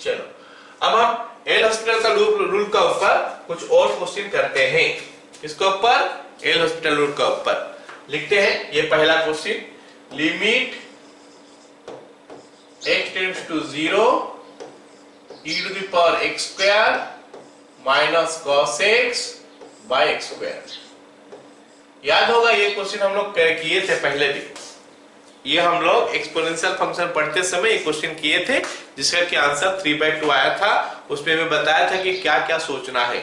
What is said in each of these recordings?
चलो अब हम एल हॉस्पिटल का रूल का ऊपर कुछ और क्वेश्चन करते हैं। इसके ऊपर एल हॉस्पिटल रूल का ऊपर लिखते हैं। ये पहला question, limit x tends to 0 e to the power x square minus cos x by x square. याद होगा ये क्वेश्चन हम लोग किए थे पहले भी। ये हम लोग एक्सपोनेंशियल फंक्शन पढ़ते समय ये क्वेश्चन किए थे, जिसका कि आंसर 3/2 आया था। उसमें मैं बताया था कि क्या क्या सोचना है।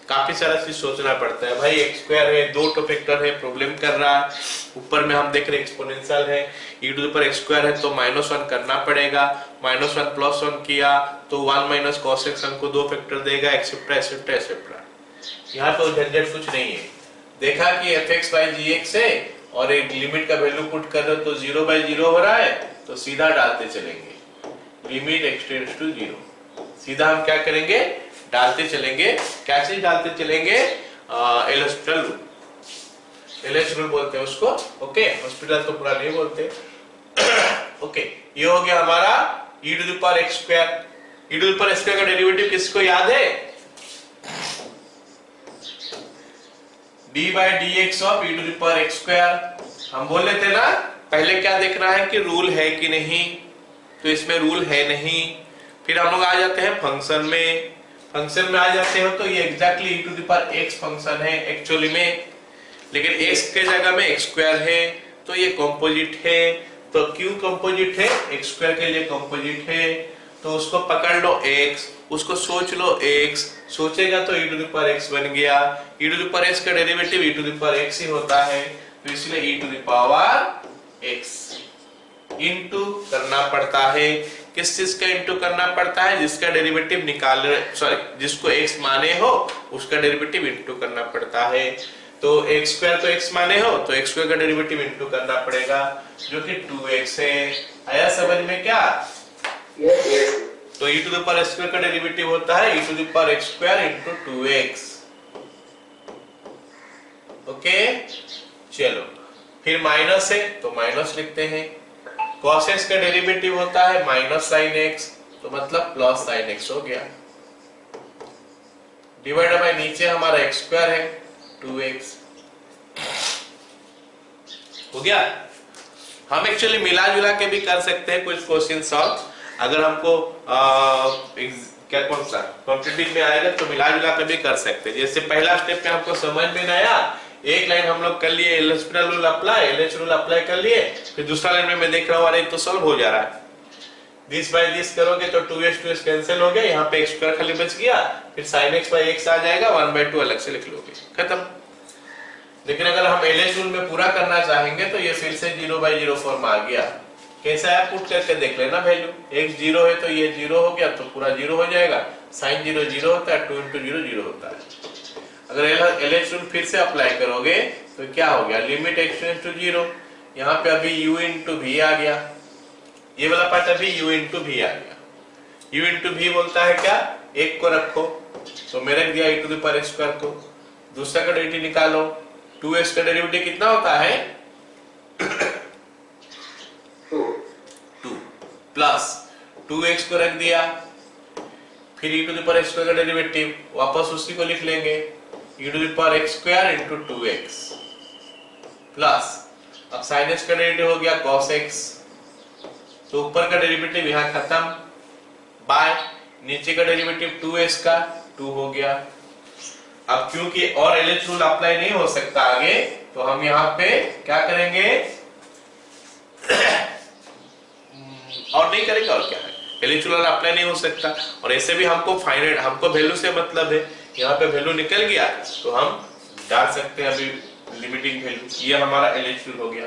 काफी सारा चीज सोचना पड़ता है भाई। x स्क्वायर है, 2 टू फैक्टर है, प्रॉब्लम कर रहा है। ऊपर में हम देख रहे एक्सपोनेंशियल है, e to the power x square है तो -1 करना पड़ेगा। -1 + 1 किया तो 1 - cos x हमको 2 फैक्टर देगा, एक्सेट्रा एक्सेट्रा एक्सेट्रा। यहाँ तो झंझट कुछ नहीं है। देखा कि fx/gx है और एक लिमिट का वैल्यू पुट कर रहे हो तो 0/0 हो रहा है, तो सीधा डालते चलेंगे लिमिट x टेंड्स टू 0। सीधा हम क्या करेंगे, डालते चलेंगे। क्या चीज डालते चलेंगे? L hospital rule, LH rule बोलते हैं उसको। ओके, हॉस्पिटल तो पूरा नहीं बोलते। ओके, ये हो गया हमारा e to the power x square. e to the power x square का डेरिवेटिव किसको याद है? d/dx of e to the power x square. हम बोल रहे थे ना पहले क्या देखना है कि रूल है कि नहीं, तो इसमें रूल है नहीं। फिर हम लोग आ जाते हैं फंक्शन में। फंक्शन में आ जाते हो तो ये exactly e to the power x function है एक्चुअली में, लेकिन x के जगह में x स्क्वायर है तो ये कंपोजिट है। तो क्यों कंपोजिट है? x स्क्वायर के लिए कंपोजिट है, तो उसको पकड़ लो x, उसको सोच लो x, सोचेगा तो e to the power x बन गया। e to the power x का derivative e to the power x ही होता है, तो इसलिए e to the power x into करना पड़ता है। किस चीज का इनटू करना पड़ता है? जिसका डेरिवेटिव जिसको x माने हो उसका डेरिवेटिव इनटू करना पड़ता है। तो x स्क्वायर तो x माने हो तो x स्क्वायर का डेरिवेटिव इनटू करना पड़ेगा, जो कि 2x है। आया समझ में क्या? तो e to the power x square का डेरिवेटिव होता है e to the power x square into 2x। Okay, चलो फिर माइनस है तो माइनस लिखते हैं। cos x का डेरिवेटिव होता है -sin x, तो मतलब +sin x हो गया। डिवाइड बाय नीचे हमारा x स्क्वायर है 2x हो गया। हम एक्चुअली मिला जुला के भी कर सकते हैं कुछ क्वेश्चन सॉल्व। अगर हमको क्या कौन सा कॉम्पिटिटिव में आएगा तो मिला जुला के भी कर सकते हैं। जैसे पहला स्टेप में हमको समझ में नहीं आया, एक लाइन हम लोग कर लिए L hospital rule apply, LH rule apply कर लिए। फिर दूसरा लाइन में मैं देख रहा हूँ अरे तो सॉल्व हो जा रहा है। दिस बाय दिस करोगे तो 2x कैंसिल हो गया, यहाँ पे x स्क्वायर खाली बच गया। फिर sin x बाय x आ जाएगा, 1/2 अलग से लिख लोगे, खत्म। लेकिन अगर हम LH रूल में पूरा करना चाहेंगे तो ये फिर से 0/0 फॉर्म आ गया। कैसा है पुट करके देख लेना वैल्यू। x 0 है तो ये 0 हो गया तो पूरा 0 हो जाएगा। sin 0 0 होता है, 2 × 0 0 होता है। अगर LH रूल फिर से अप्लाई करोगे तो क्या हो गया, लिमिट x टेंड्स टू 0। यहाँ पे अभी u × v आ गया, ये वाला पार्ट अभी u × v आ गया। u × v बोलता है क्या, एक को रखो तो मैं रख दिया e to the power x square को। दूसरा का डेरिवेटिव निकालो, 2x का डेरिवेटिव कितना होता है 2 प्लस 2x को रख दिया। फिर e to the power x square का डेरिवेटिव वापस उसी को लिख लेंगे, e to the power x square into 2x plus अब sin x का डेरिवेटिव हो गया cos x, तो ऊपर का डेरिवेटिव यहाँ खत्म, बाय नीचे का डेरिवेटिव 2x का 2 हो गया। अब क्योंकि और LH रूल अप्लाई नहीं हो सकता आगे, तो हम यहाँ पे क्या करेंगे और नहीं करेंगे, और क्या है, LH रूल अप्लाई नहीं हो सकता। और ऐसे भी हमको फाइनाइट, हमको वैल्यू से मतलब है, यहाँ पे वैल्यू निकल गया तो हम डाल सकते हैं अभी लिमिटिंग वैल्यू। ये हमारा LH रूल हो गया।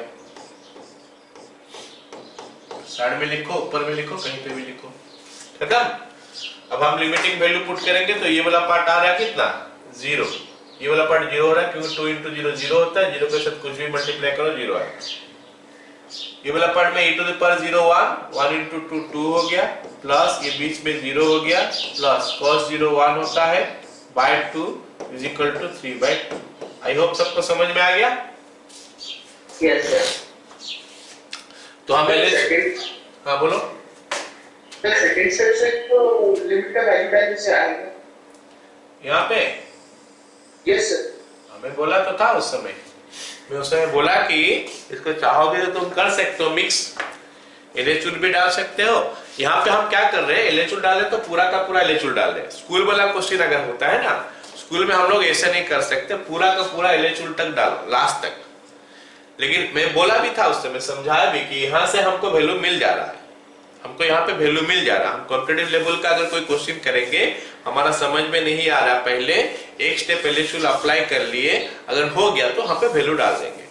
साइड में लिखो, ऊपर में लिखो, कहीं पे भी लिखो, खत्म। अब हम लिमिटिंग वैल्यू पुट करेंगे तो ये वाला पार्ट आ रहा है कितना 0, ये वाला पार्ट 0 हो रहा है क्योंकि 2 × 0 0 होता है, 0 के साथ कुछ भी मल्टीप्लाई करो 0 आएगा। ये वाला पार्ट में e टू द पावर 0 1 × 2 2 हो गया, प्लस ये बीच में 0 हो गया, प्लस cos 0 1 होता है बाय 2 = 3/2। आई होप सबको समझ में आ गया। Yes sir. तो हम पहले हाँ बोलो सेकंड स्टेप से तो लिमिट का वैल्यू डालने से आएगा यहाँ पे। यस सर, हमें बोला तो था उस समय, मैं उस समय बोला कि इसको चाहोगे तो तुम कर सकते हो मिक्स, LHL भी डाल सकते हो। यहाँ पे हम क्या कर रहे हैं, LHL डाले तो पूरा का पूरा LHL डाल रहे हैं। स्कूल वाला क्वेश्चन अगर होता है ना, स्कूल में हम लोग ऐसे नहीं कर सकते, पूरा का पूरा LHL तक डालो लास्ट तक। लेकिन मैं बोला भी था उस समय, समझाया भी कि यहाँ से हमको वैल्यू मिल जा रहा है, हमको यहाँ पे वैल्यू मिल जा रहा है। हम कॉम्पिटिटिव लेवल का अगर कोई क्वेश्चन करेंगे, हमारा समझ में नहीं आ रहा, पहले एक स्टेप LHL अप्लाई कर लिए, अगर हो गया तो हम पे वैल्यू डाल देंगे।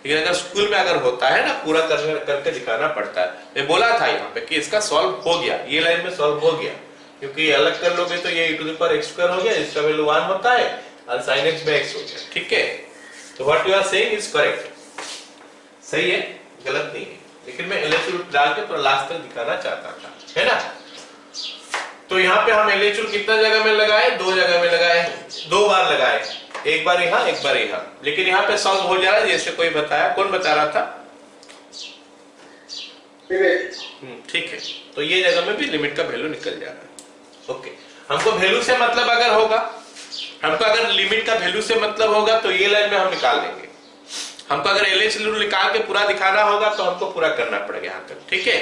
लेकिन अगर स्कूल में अगर होता है ना, पूरा करके दिखाना पड़ता है। मैं बोला था यहाँ पे कि इसका सॉल्व हो गया, ये लाइन में सॉल्व हो गया, क्योंकि अलग कर लोगे तो ये e⁴x² हो गया, इसका वैल्यू 1 होता है और sin x by x हो गया। ठीक है, तो what you are saying is correct, सही है, गलत नहीं है। लेकिन मैं LHL डाल के तो लास्ट तक दिखाना चाहता था, है ना। तो यहाँ पे हम LHL कितना जगह में लगाए, 2 जगह में लगाए, 2 बार लगाए, एक बार यहाँ एक बार यहाँ। लेकिन यहाँ पे सॉल्व हो जा रहा है, जैसे कोई बताया, कौन बता रहा था? ठीक है, तो ये जगह में भी लिमिट का वैल्यू निकल जा रहा है। ओके, हमको वैल्यू से मतलब अगर होगा, हमको अगर लिमिट का वैल्यू से मतलब होगा तो ये लाइन में हम निकाल देंगे। हमको अगर LHL निकाल के पूरा दिखाना होगा तो हमको पूरा करना पड़ेगा यहाँ तक। ठीक है,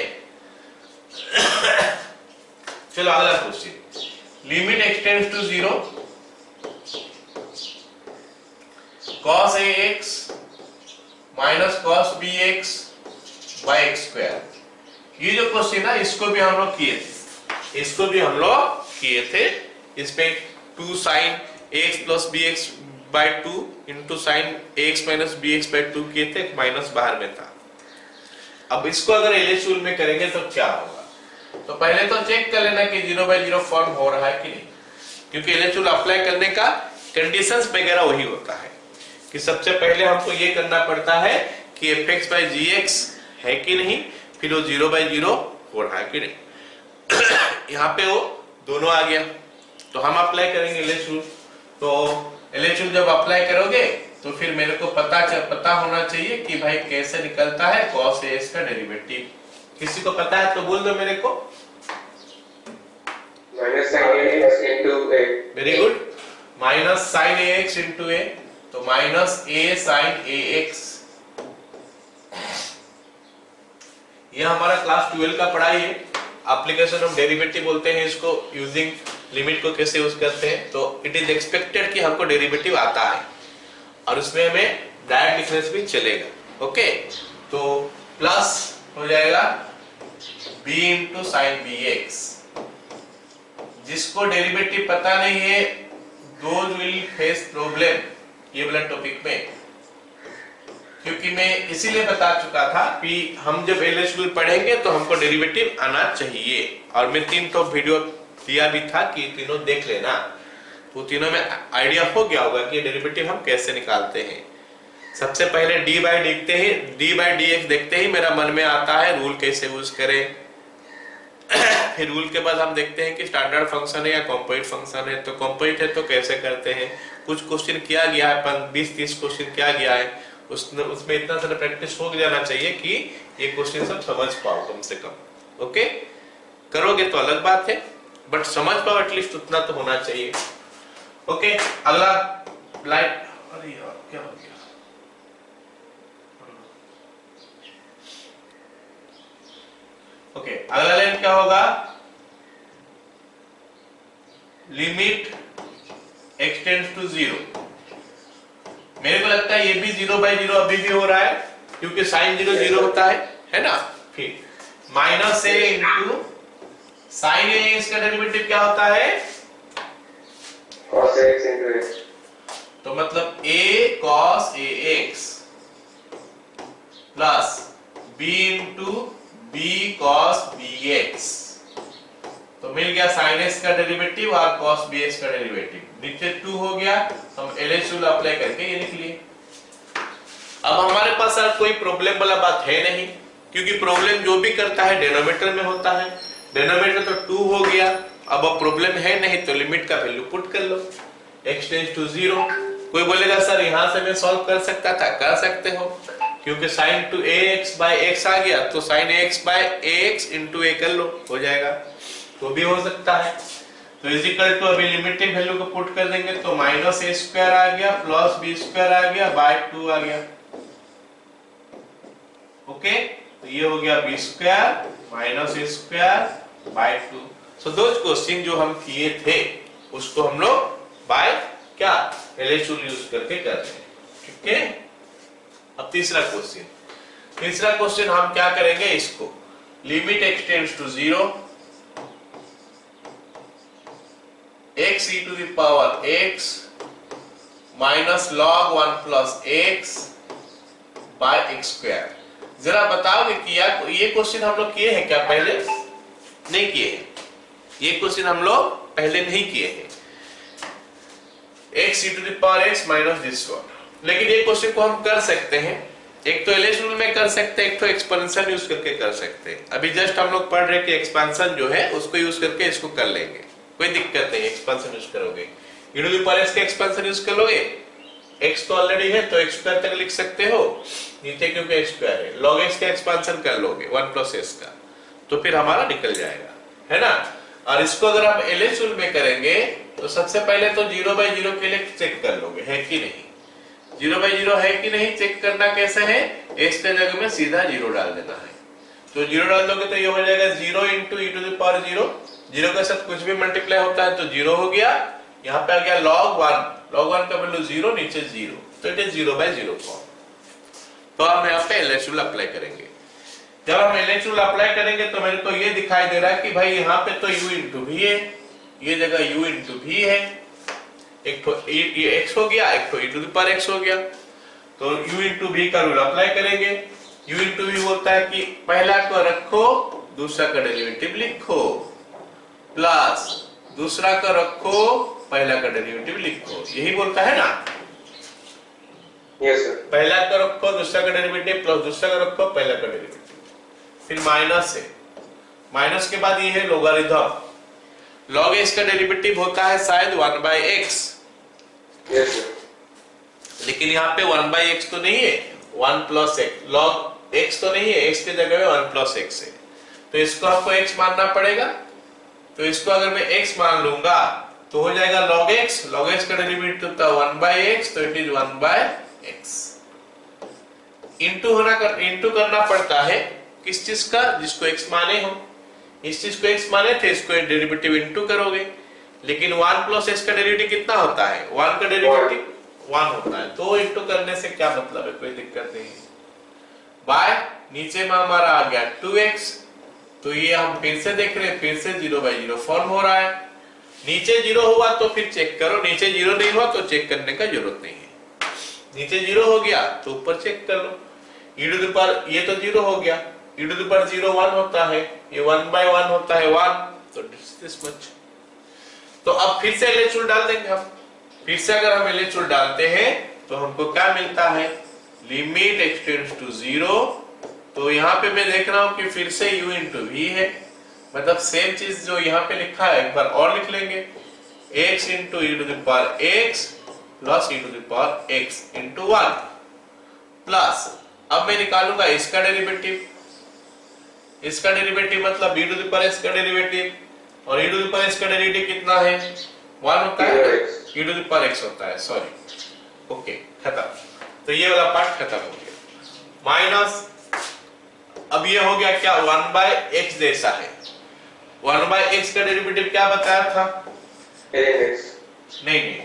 चलो अगला question. Limit x tends to 0 cos ax minus cos bx by x²। ये जो क्वेश्चन है इसको भी हम लोग किए थे, इसको भी हम लोग किए थे। इसमें 2 sin ax plus bx by 2 into sin ax minus bx by 2 किए थे, माइनस बाहर में था। अब इसको अगर LHL में करेंगे तो क्या होगा, तो पहले तो चेक कर लेना कि 0/0 फॉर्म हो रहा है कि नहीं, क्योंकि LHL अप्लाई करने का कंडीशंस वगैरह वही होता है कि सबसे पहले हमको ये करना पड़ता है कि fx by gx है कि नहीं, फिर वो 0/0 हो रहा है कि नहीं। यहाँ पे वो दोनों आ गया, तो हम अप्लाई करेंगे LHL। तो LHL जब अप्लाई करोगे तो फिर मेरे को पता होना चाहिए कि भाई कैसे निकलता है cos ax का डेरिवेटिव। किसी को पता है तो बोल दो मेरे को। Minus sin ax into a, very good, minus sin ax into a, तो माइनस a sin ax। यह हमारा क्लास 12 का पढ़ाई है, एप्लीकेशन ऑफ डेरिवेटिव बोलते हैं इसको, यूजिंग लिमिट को कैसे यूज करते हैं। तो इट इज एक्सपेक्टेड कि हमको डेरिवेटिव आता है और उसमें हमें डायरेक्ट डिफरेंस भी चलेगा। ओके, तो प्लस हो जाएगा b into sin bx। जिसको डेरिवेटिव पता नहीं है, those will face problem ये वाला टॉपिक में, क्योंकि मैं इसीलिए बता चुका था कि हम जब LHL पढ़ेंगे तो हमको डेरिवेटिव आना चाहिए। और मैं 3 तो वीडियो दिया भी था कि तीनों देख लेना, तो तीनों में आइडिया हो गया होगा कि डेरिवेटिव हम कैसे निकालते हैं। सबसे पहले d/dx देखते ही मेरा मन में आता है रूल कैसे यूज करें। फिर रूल के बाद हम देखते हैं कि स्टैंडर्ड फंक्शन है या कॉम्पोजिट फंक्शन है, तो कॉम्पोजिट है तो कैसे करते हैं। कुछ क्वेश्चन किया गया है, 20-30 क्वेश्चन किया गया है, उसमें इतना सारा प्रैक्टिस हो जाना चाहिए कि ये क्वेश्चन सब समझ पाओ कम से कम। ओके, करोगे तो अलग बात है, बट समझ पाओ एटलीस्ट उतना तो होना चाहिए। ओके, अगला लाइन, अरे यार क्या हो गया, ओके अगला लाइन क्या होगा, लिमिट एक्सटेंड्स टू 0। मेरे को लगता है ये भी 0/0 अभी भी हो रहा है, क्योंकि sin 0 होता है ना। फिर minus a into sin ax का डेरिवेटिव क्या होता है, cos ax into a, तो मतलब a cos ax plus b into b cos bx, तो मिल गया sin x का डेरिवेटिव और cos bx का डेरिवेटिव। नीचे 2 हो गया, हम LHL अप्लाई करके ये लिख लिए। अब हमारे पास कोई प्रॉब्लम वाला बात है नहीं, क्योंकि प्रॉब्लम जो भी करता है डिनोमिनेटर में होता है। डिनोमिनेटर तो 2 हो गया, अब प्रॉब्लम है नहीं तो लिमिट का वैल्यू पुट कर लो, x टेंड्स टू 0। कोई बोलेगा सर यहाँ से मैं सॉल्व कर सकता था, कर सकते हो, क्योंकि sign to A x by x आ गया, तो साइन ए एक्स बाय ए एक्स इंटू ए कर लो, हो जाएगा। तो भी हो सकता है। तो इज इक्वल टू अभी लिमिटिंग वैल्यू को पुट कर देंगे तो माइनस ए स्क्वायर आ गया प्लस बी स्क्वायर आ गया बाय 2 आ गया। ओके, तो ये हो गया B square minus A square by 2। So those question जो हम किए थे उसको हम लोग बाय क्या एलएचयू यूज करके कर रहे हैं। ठीक है, अब तीसरा क्वेश्चन हम क्या करेंगे, इसको limit x tends to 0 x e to the power x minus log 1 plus x by x square. जरा बताओगे कि यार ये क्वेश्चन हम लोग किए हैं क्या पहले? नहीं किए हैं, ये क्वेश्चन हम लोग पहले नहीं किए हैं। x e to the power x minus this one, लेकिन ये क्वेश्चन को हम कर सकते हैं। एक तो एलएच रूल में कर सकते हैं, एक तो एक्सपेंशन यूज करके कर सकते हैं। अभी जस्ट हम लोग पढ़ रहे हैं कि एक्सपेंशन जो है उसको यूज करके इसको कर लेंगे, कोई दिक्कत नहीं। एक्सपेंशन यूज करोगे, e to the power x का एक्सपेंशन यूज कर लोगे, x तो ऑलरेडी है तो x स्क्वायर तक लिख सकते हो नीचे, क्योंकि x स्क्वायर है। log x का एक्सपेंशन कर लोगे 1 प्लस s का, तो फिर हमारा निकल जाएगा, है ना। और इसको अगर हम एलएच रूल में करेंगे तो सबसे पहले तो 0/0 के लिए चेक कर लोगे है कि नहीं। 0/0 है कि नहीं चेक करना कैसे है, s के जगह में सीधा 0 डाल देना है। तो 0 डाल दोगे तो ये हो जाएगा 0 into e to the power 0, 0 के साथ कुछ भी मल्टीप्लाई होता है तो 0 हो गया। यहाँ पे आ गया log 1 का वैल्यू 0, नीचे 0, तो इट इज 0/0 फॉर्म। तो हम यहाँ पे एलएच रूल अप्लाई करेंगे। जब हम एलएच रूल अप्लाई करेंगे तो मेरे को ये दिखाई दे रहा है कि भाई यहाँ पे तो u इंटू v है, ये जगह u इंटू v है, एक तो x हो गया, एक तो e to the power x हो गया। तो u इंटू v का रूल अप्लाई करेंगे। u इंटू v बोलता है कि पहला को रखो दूसरा का डेरिवेटिव लिखो, प्लस दूसरा का रखो पहला का डेरिवेटिव लिखो, यही बोलता है ना। Yes sir. पहला का रखो दूसरा का डेरिवेटिव प्लस दूसरा का रखो पहला का डेरिवेटिव, फिर माइनस है, माइनस के बाद ये है लोगारिथम। log x का डेरिवेटिव होता है शायद 1/x, यस सर। लेकिन यहाँ पे 1/x तो नहीं है, 1 प्लस x, log x तो नहीं है, x के जगह में 1 प्लस x है, तो इसको आपको x मानना पड़ेगा। तो इसको अगर मैं x मान लूंगा तो हो जाएगा log x का डेरिवेटिव होता है 1/x, तो इट इज 1/x। इंटू करना पड़ता है किस चीज का, जिसको x माने हो। इस चीज को x माने थे, इसको डेरिवेटिव इंटू करोगे, लेकिन 1 प्लस x का डेरिवेटिव कितना होता है, 1 का डेरिवेटिव 1 होता है, तो इंटू करने से क्या मतलब है, कोई दिक्कत नहीं है। बाय नीचे में हमारा आ गया 2x, तो ये हम फिर से देख रहे हैं, फिर से 0/0 फॉर्म हो रहा है। नीचे 0 हुआ तो फिर चेक करो, नीचे 0 नहीं हुआ तो चेक करने का जरूरत नहीं है। नीचे 0 हो गया तो ऊपर चेक कर लो, e टू द पावर ये तो 0 हो गया, e टू द पावर 0 1 होता है, ये 1/1 होता है 1, तो दिस मच। तो अब फिर से एलएच रूल डाल देंगे हम। फिर से अगर हम एलएच रूल डालते हैं तो हमको क्या मिलता है, लिमिट x टेंड्स टू 0। तो यहाँ पे मैं देख रहा हूँ कि फिर से u इंटू v है, मतलब सेम चीज जो यहाँ पे लिखा है एक बार और लिख लेंगे, x into e to the power x plus e to the power x into 1 plus, अब मैं निकालूंगा इसका डेरिवेटिव, इसका डेरिवेटिव मतलब e to the power x का डेरिवेटिव, और e to the power x का डेरिवेटिव कितना है, 1 होता है, e to the power x होता है, सॉरी। ओके, खत्म। तो ये वाला पार्ट खत्म हो गया। माइनस अब ये हो गया क्या, 1/x जैसा है। 1/x का डेरिवेटिव क्या बताया था, नहीं,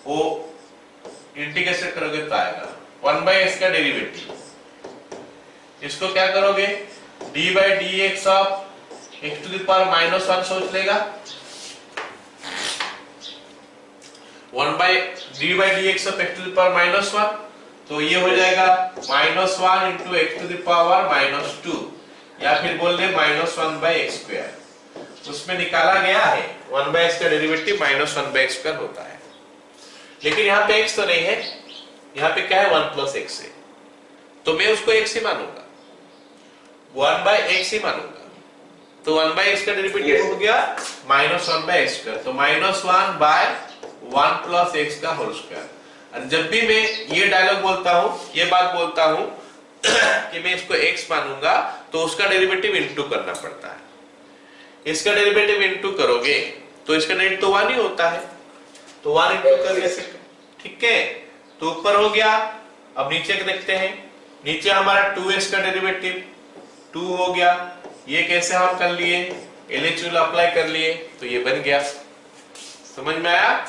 वो इंटीग्रेशन करोगे तो आएगा 1/x का डेरिवेटिव। इसको क्या करोगे, d/dx of x to the power -1 सोच लेगा, 1/d/dx of x to the power -1, तो ये हो जाएगा -1 into x to the power -2, या फिर बोल दे -1/x²। उसमें निकाला गया है 1/x का डेरिवेटिव -1/x² होता है, लेकिन यहाँ पे x तो नहीं है, यहाँ पे क्या है 1 प्लस x है, तो मैं उसको x ही मानूंगा, 1/x ही मानूंगा। तो 1/x का डेरिवेटिव हो गया -1/x², तो -1/1 प्लस x का होल स्क्वायर। और जब भी मैं ये डायलॉग बोलता हूँ, ये बात बोलता हूँ कि मैं इसको x मानूंगा तो उसका डेरिवेटिव इनटू करना पड़ता है। इसका डेरिवेटिव इनटू करोगे तो इसका डेरिवेटिव तो 1 ही होता है, तो 1 इनटू कर ले सकते। ठीक है, तो ऊपर हो गया। अब नीचे देखते हैं, नीचे हमारा 2x का डेरिवेटिव 2 हो गया। ये कैसे हम कर लिए, LHL अप्लाई कर लिए तो ये बन गया। समझ में आया?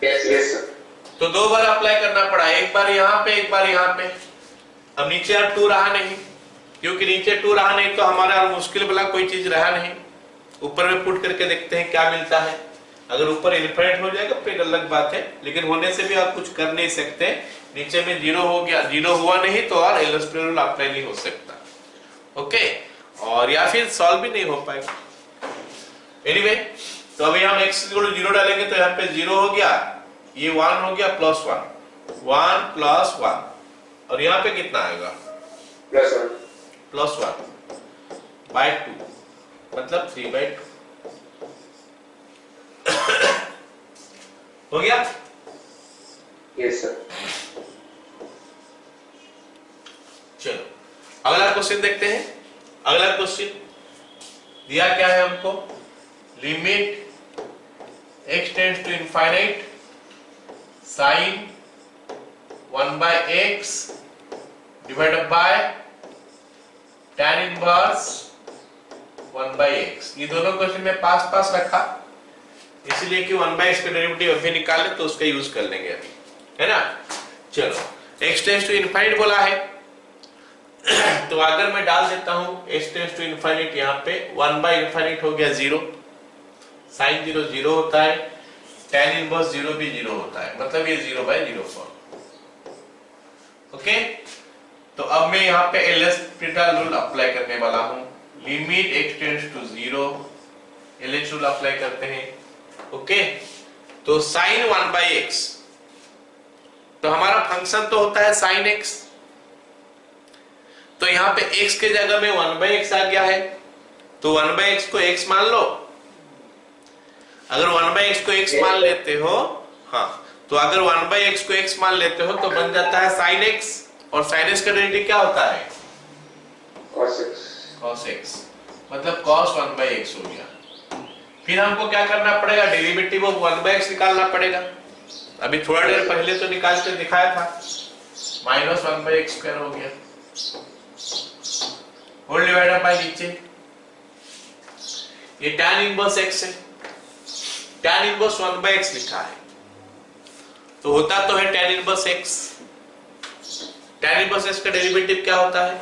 Yes yes sir. तो 2 बार अप्लाई करना पड़ा, एक बार यहाँ पे एक बार यहाँ पे। अब नीचे अब 2 रहा नहीं, क्योंकि नीचे 2 रहा नहीं तो हमारा मुश्किल वाला कोई चीज रहा नहीं। ऊपर में पुट करके देखते हैं क्या मिलता है। अगर ऊपर इनफिनिट हो जाएगा फिर अलग बात है, लेकिन होने से भी आप कुछ कर नहीं सकते। नीचे में 0 हो गया, 0 हुआ नहीं तो और एल'एस्पियर रूल अप्लाई नहीं हो सकता। ओके, और या फिर सॉल्व भी नहीं हो पाएगा। एनीवे, तो अभी हम x 0 डालेंगे तो यहाँ पे 0 हो गया, ये 1 हो गया प्लस 1, 1 प्लस 1, और यहाँ पे कितना आएगा प्लस 1 बाय 2, मतलब 3/2 हो गया। Yes sir. चलो अगला क्वेश्चन देखते हैं। अगला क्वेश्चन दिया क्या है हमको, limit x tends to infinite sine 1/x divided by tan inverse 1/x। ये दोनों क्वेश्चन में पास पास रखा, इसलिए कि 1/x का डेरिवेटिव अभी निकाले तो उसका यूज कर लेंगे अभी, है ना। चलो x टेंड्स टू इनफाइनाइट बोला है, तो अगर मैं डाल देता हूं x टेंड्स टू इनफाइनाइट, यहाँ पे 1/∞ हो गया 0, साइन 0 0 होता है, tan इनवर्स 0 भी 0 होता है, मतलब ये 0/0 फॉर्म। ओके, तो अब मैं यहाँ पे एल'एस्पियर रूल अप्लाई करने वाला हूँ। Limit x tends to 0, LH rule apply करते हैं। ओके, तो साइन 1/x, तो हमारा फंक्शन तो होता है साइन x, तो यहाँ पे x के जगह में 1/x आ गया है, तो 1/x को x मान लो। अगर 1/x को x मान लेते हो, हाँ, तो अगर 1/x को x मान लेते हो तो बन जाता है sin x, और sin x का डेरिवेटिव क्या होता है cos x, मतलब cos 1/x हो गया। फिर हमको क्या करना पड़ेगा, डेरिवेटिव ऑफ 1/x निकालना पड़ेगा। अभी थोड़ा देर पहले तो निकाल के दिखाया था, माइनस 1/x² हो गया, होल डिवाइडेड बाय नीचे ये tan इनवर्स x है, tan इनवर्स 1/x लिखा है, तो होता तो है tan inverse x। tan inverse x का डेरिवेटिव क्या होता है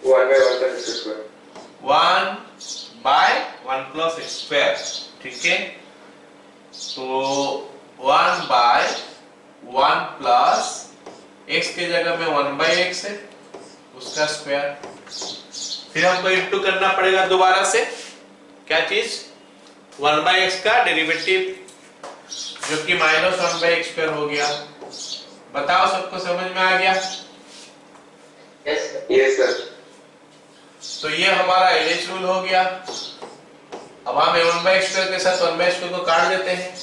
1/1 प्लस x²। ठीक है, तो 1/1 प्लस x के जगह में 1/x है, उसका स्क्वायर। फिर हमको इंटू करना पड़ेगा दोबारा से, क्या चीज 1/x का डेरिवेटिव, जो कि माइनस 1/x² हो गया। बताओ सबको समझ में आ गया? Yes sir. तो ये हमारा LH रूल हो गया। अब हम 1/x² के साथ 1/x² को काट देते हैं,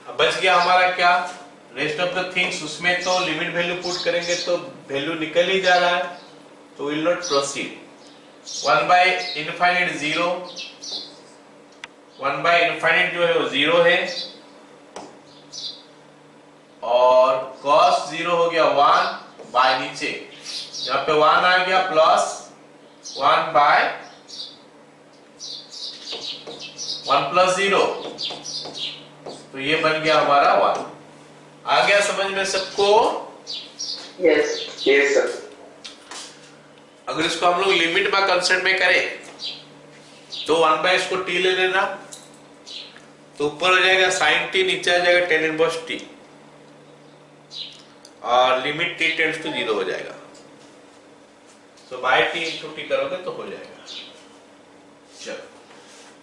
अब बच गया हमारा क्या, रेस्ट ऑफ द थिंग्स। उसमें तो लिमिट वैल्यू पुट करेंगे तो वैल्यू निकल ही जा रहा है, तो विल नॉट प्रोसीड। 1/∞ 0, 1/∞ जो है वो 0 है, और cos 0 हो गया 1 बाय नीचे, यहाँ पे 1 आ गया प्लस 1/1 प्लस 0, तो ये बन गया हमारा 1। आ गया समझ में सबको? Yes yes sir. अगर इसको हम लोग लिमिट में कंसेप्ट में करें तो 1/x को t ले लेना, तो ऊपर हो जाएगा sin t, नीचे आ जाएगा tan इनवर्स t, और लिमिट t टेंड्स टू 0 हो जाएगा। तो बाय t इंटू t करोगे तो हो जाएगा। चलो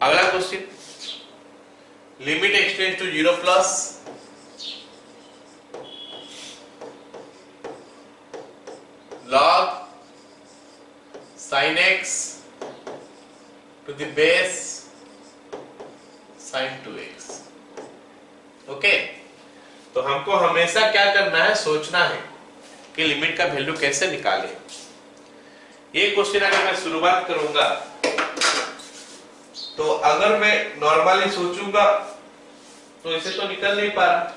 अगला question, limit x tends to 0 plus log sin x to the base sin 2x। Okay, तो हमको हमेशा क्या करना है, सोचना है कि लिमिट का वैल्यू कैसे निकाले। ये क्वेश्चन अगर मैं शुरुआत करूंगा तो अगर मैं नॉर्मली सोचूंगा तो इसे तो निकल नहीं पा रहा।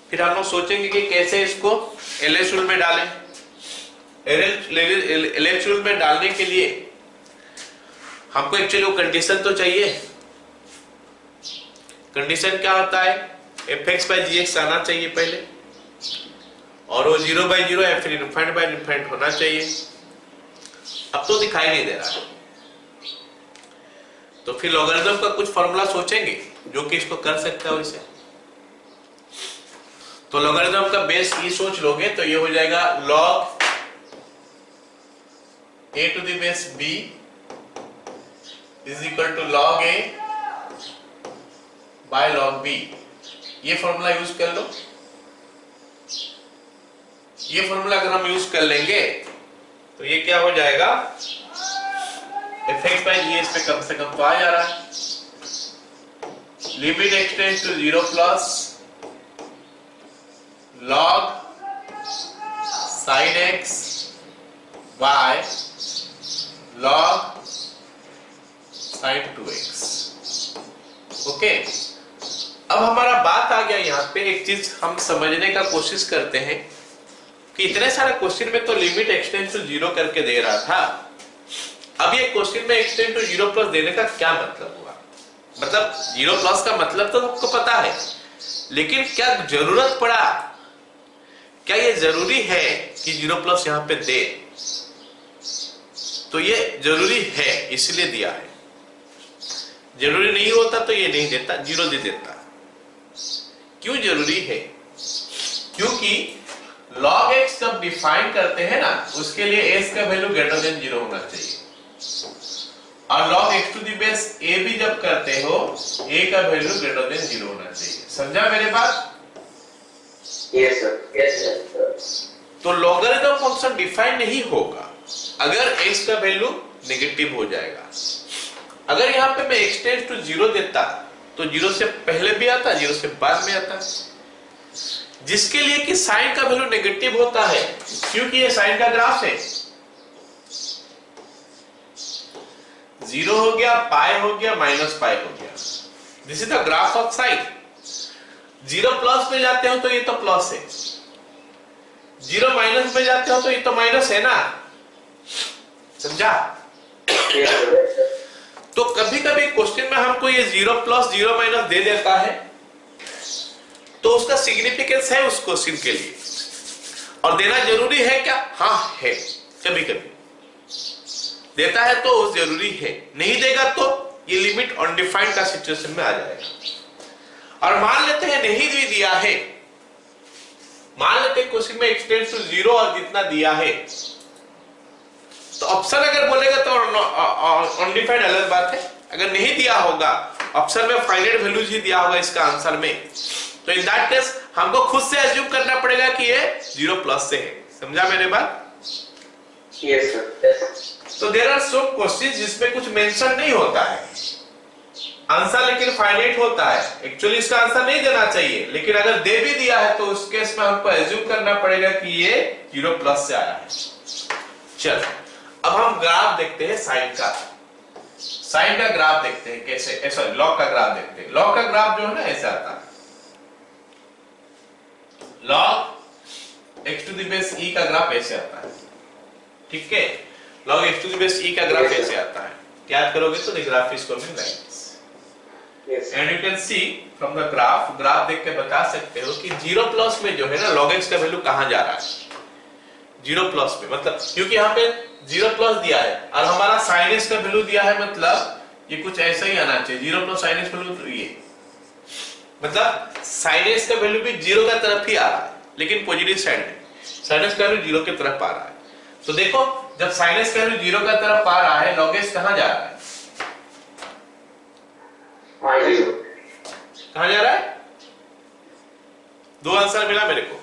फिर हम लोग सोचेंगे कि कैसे इसको एलएच रूल में डालें। एलएच रूल में डालने के लिए हमको एक्चुअली वो कंडीशन तो चाहिए। कंडीशन क्या होता है, fx/gx आना चाहिए पहले, और वो 0/0 या फिर इनफाइनाइट होना चाहिए। अब तो दिखाई नहीं दे रहा, तो फिर लॉगरिथम का कुछ फॉर्मूला सोचेंगे जो कि इसको कर सकता है वैसे। तो लॉगरिथम का बेस ई सोच लोगे तो ये हो जाएगा log a to the base b is equal to log a by log b। ये फॉर्मूला यूज कर लो। ये फॉर्मूला अगर हम यूज कर लेंगे तो ये क्या हो जाएगा, fx/gx पे कम से कम तो आ जा रहा है। Limit x tends to 0 plus log sin x by log sin 2x। Okay, अब हमारा बात आ गया यहाँ पे। एक चीज हम समझने का कोशिश करते हैं कि इतने सारे क्वेश्चन में तो लिमिट एक्सटेंड्स टू 0 करके दे रहा था। अब ये क्वेश्चन में एक्सटेंड टू 0 प्लस देने का क्या मतलब हुआ? मतलब 0 प्लस का मतलब तो सबको पता है, लेकिन क्या जरूरत पड़ा, क्या ये जरूरी है कि 0 प्लस यहां पे दे? तो ये जरूरी है इसलिए दिया है। जरूरी नहीं होता तो ये नहीं देता, 0 दे देता। क्यों जरूरी है? क्योंकि log x जब डिफाइन करते हैं ना, उसके लिए s का वैल्यू ग्रेटर देन 0 होना चाहिए, और log x to the base a भी जब करते हो a का वैल्यू ग्रेटर देन 0 होना चाहिए। समझा मेरे बात? Yes sir, yes sir। तो लॉगरिथम फंक्शन डिफाइन नहीं होगा अगर x का वैल्यू नेगेटिव हो जाएगा। अगर यहाँ पे मैं एक्सटेंड टू 0 देता तो 0 से पहले भी आता, 0 से बाद में आता, जिसके लिए कि साइन का वैल्यू नेगेटिव होता है, क्योंकि ये साइन का ग्राफ है। 0 हो गया, पाई हो गया, माइनस पाई हो गया। This is the graph of sine. 0 plus में जाते हो तो ये तो प्लस है, 0 माइनस में जाते हो तो ये तो माइनस है ना। समझा? तो कभी कभी क्वेश्चन में हमको ये 0 प्लस 0 माइनस दे देता है, तो उसका सिग्निफिकेंस है उस क्वेश्चन के लिए, और देना जरूरी है क्या? हाँ है, कभी कभी देता है तो जरूरी है, नहीं देगा तो ये लिमिट अनडिफाइंड का सिचुएशन में आ जाएगा। और मान लेते हैं नहीं भी दिया है, मान लेते हैं क्वेश्चन में एक्सटेंड्स टू 0 और जितना दिया है, तो ऑप्शन अगर बोलेगा तो अनडिफाइंड अलग बात है। अगर नहीं दिया होगा, ऑप्शन में फाइनाइट वैल्यूज ही दिया होगा इसका आंसर में, तो इन दैट केस हमको खुद से अज्यूम करना पड़ेगा कि ये 0 प्लस से है। समझा मेरे बात? Yes sir। तो देयर आर सम क्वेश्चंस जिसमें कुछ मेंशन नहीं होता है आंसर, लेकिन फाइनाइट होता है। एक्चुअली इसका आंसर नहीं देना चाहिए, लेकिन अगर दे भी दिया है तो उस केस में हमको अज्यूम करना पड़ेगा कि ये 0 प्लस से आया है। चलो, अब हम ग्राफ देखते हैं साइन का। साइन का ग्राफ देखते हैं कैसे, ऐसा लॉग का ग्राफ देखते हैं। लॉग का ग्राफ जो है ना ऐसे आता है, log x to the base e का ग्राफ ऐसे आता है। ठीक है, log x to the base e का ग्राफ ऐसे आता है। याद करोगे तो the graph is coming like this, and you can see from the graph, graph देख के बता सकते हो कि 0 प्लस में जो है ना log x का वैल्यू कहां जा रहा है। 0 प्लस में मतलब क्योंकि यहाँ पे 0 प्लस दिया है और हमारा sin x का वैल्यू दिया है, मतलब ये कुछ ऐसा ही आना चाहिए। 0 प्लस sin x वैल्यू तो ये मतलब sin x का वैल्यू भी 0 का तरफ ही आ रहा है, लेकिन पॉजिटिव साइड में। sin x का वैल्यू 0 की तरफ आ रहा है, तो देखो जब sin x का वैल्यू 0 का तरफ आ रहा है, log x कहां जा रहा है? कहां जा रहा है? दो आंसर मिला मेरे को।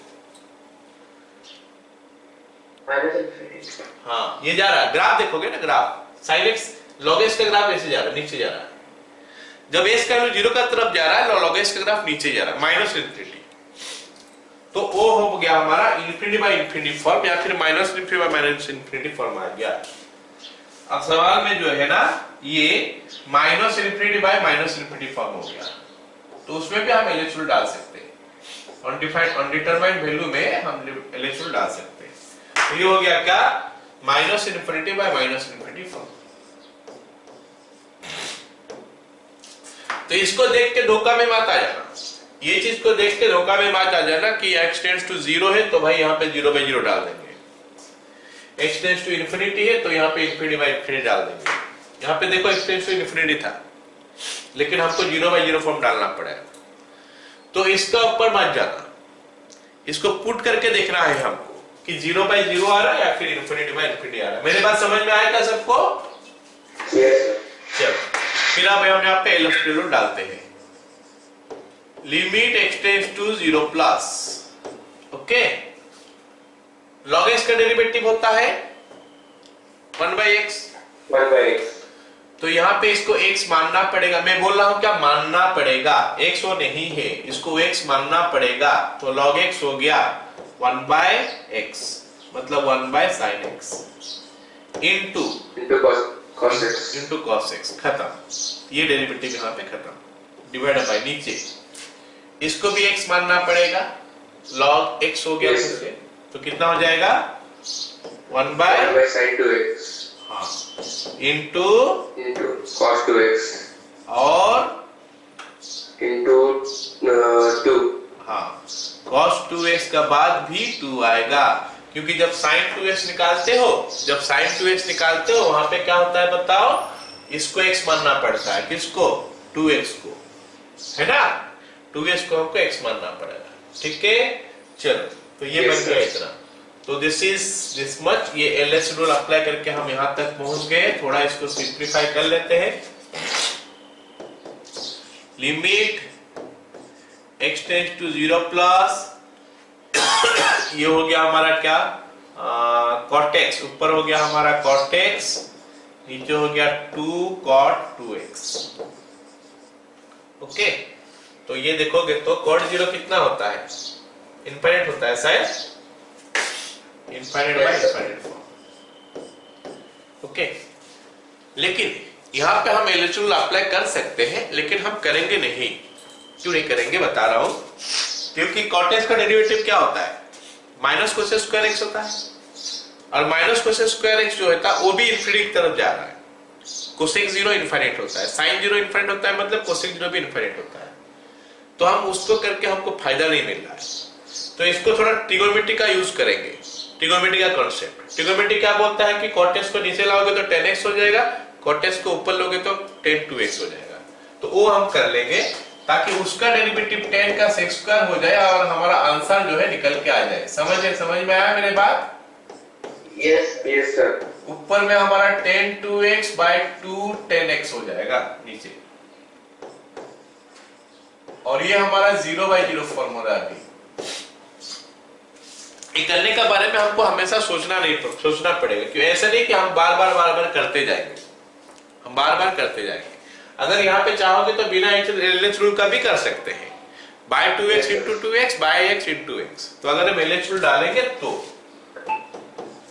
हाँ, ये जा रहा है। ग्राफ देखोगे ना, graph sin x log x का ग्राफ ऐसे जा रहा है, नीचे जा रहा है। जब s का वैल्यू 0 का तरफ जा रहा है, log x का ग्राफ नीचे जा रहा है, माइनस इंफिनिटी। तो वो हो गया हमारा इन्फिनिटी बाय इन्फिनिटी फॉर्म या फिर minus infinity by minus infinity form आ गया। अब सवाल में जो है ना ये minus infinity by minus infinity form हो गया, तो उसमें भी हम LHL डाल सकते हैं। अनडिफाइंड अनडिटरमाइंड वैल्यू में हम LHL डाल सकते हैं। तो ये हो गया क्या, minus infinity by minus infinity form. तो इसको देख के धोखा में मत आ जाना, ये चीज को देख के धोखा में मत आ जाना कि x टेंड्स टू 0 है तो भाई यहाँ पे 0 बाय 0 डाल देंगे, x टेंड्स टू इन्फिनिटी है तो यहाँ पे इन्फिनिटी बाय इन्फिनिटी डाल देंगे। यहाँ पे देखो x टेंड्स टू इन्फिनिटी था लेकिन हमको 0 बाय 0 फॉर्म डालना पड़ेगा, तो इसका ऊपर मत जाना, इसको पुट करके देखना है हमको कि 0 बाय 0 आ रहा है या फिर इन्फिनिटी बाय इन्फिनिटी आ रहा है। मेरे बात समझ में आएगा सबको? चलो फिर अब हम यहाँ पे LHL डालते हैं। Limit x tends to 0 plus, okay, log x का डेरिवेटिव होता है 1 बाय x, तो यहाँ पे इसको x मानना पड़ेगा। मैं बोल रहा हूं क्या मानना पड़ेगा, x वो नहीं है, इसको x मानना पड़ेगा, तो log x हो गया 1 बाय x मतलब 1 by sin x into cos x, खत्म। ये डेरिवेटिव यहाँ पे खत्म, डिवाइड बाय नीचे इसको भी x मानना पड़ेगा, log x हो गया इससे, तो कितना हो जाएगा 1 बाय sin 2x, हाँ, इनटू cos 2x और इनटू 2, हाँ, cos 2x का बाद भी 2 आएगा, क्योंकि जब sin 2x निकालते हो, जब sin 2x निकालते हो वहां पे क्या होता है बताओ, इसको x मानना पड़ता है, किसको, 2x को, है ना, 2x को हमको x मानना पड़ेगा, ठीक है। चलो तो ये बन गया इतना, तो दिस मच, ये LHL रूल अप्लाई करके हम यहां तक पहुंच गए। थोड़ा इसको सिंप्लीफाई कर लेते हैं। Limit x tends to 0 plus, ये हो गया हमारा क्या, cot x, ऊपर हो गया हमारा cot x, नीचे हो गया 2 cot 2x, ओके। तो ये देखोगे तो cot 0 कितना होता है, इनफाइनाइट होता है शायद, infinite by infinite form, okay. लेकिन यहाँ पे हम LHL अप्लाई कर सकते हैं, लेकिन हम करेंगे नहीं। क्यों नहीं करेंगे बता रहा हूं, क्योंकि cot x का डेरिवेटिव क्या होता है, माइनस कोसेक स्क्वायर x होता है, और माइनस कोसेक स्क्वायर x जो होता है वो भी इन्फिनिटी की तरफ जा रहा है। कोसेक 0 इनफाइनाइट होता है, sin 0 इनफाइनाइट होता है, मतलब कोसेक 0 भी इनफाइनाइट होता है, तो हम उसको करके हमको फायदा नहीं मिल रहा है, तो इसको थोड़ा ट्रिगोनोमेट्री का यूज करेंगे। ट्रिगोनोमेट्री का कॉन्सेप्ट, ट्रिगोनोमेट्री क्या बोलता है कि cot x को नीचे लाओगे तो 10x हो जाएगा, cot x को ऊपर लोगे तो 10 2x हो जाएगा, तो वो हम कर लेंगे ताकि उसका डेरिवेटिव 10 का sec स्क्वायर हो जाए और हमारा आंसर जो है निकल के आ जाए। समझ में आया मेरे बात? Yes sir. ऊपर में हमारा 10 2x बाय 2 10x हो जाएगा नीचे, और ये हमारा 0 बाय 0 फॉर्म हो रहा है। अभी ये करने के बारे में हमको हमेशा सोचना पड़ेगा, क्यों ऐसा नहीं कि हम बार बार करते जाएंगे, हम बार बार करते जाएंगे। अगर यहाँ पे चाहोगे तो बिना LHL रूल का भी कर सकते हैं, by 2x into 2x by x into x। तो अगर हम LHL डालेंगे तो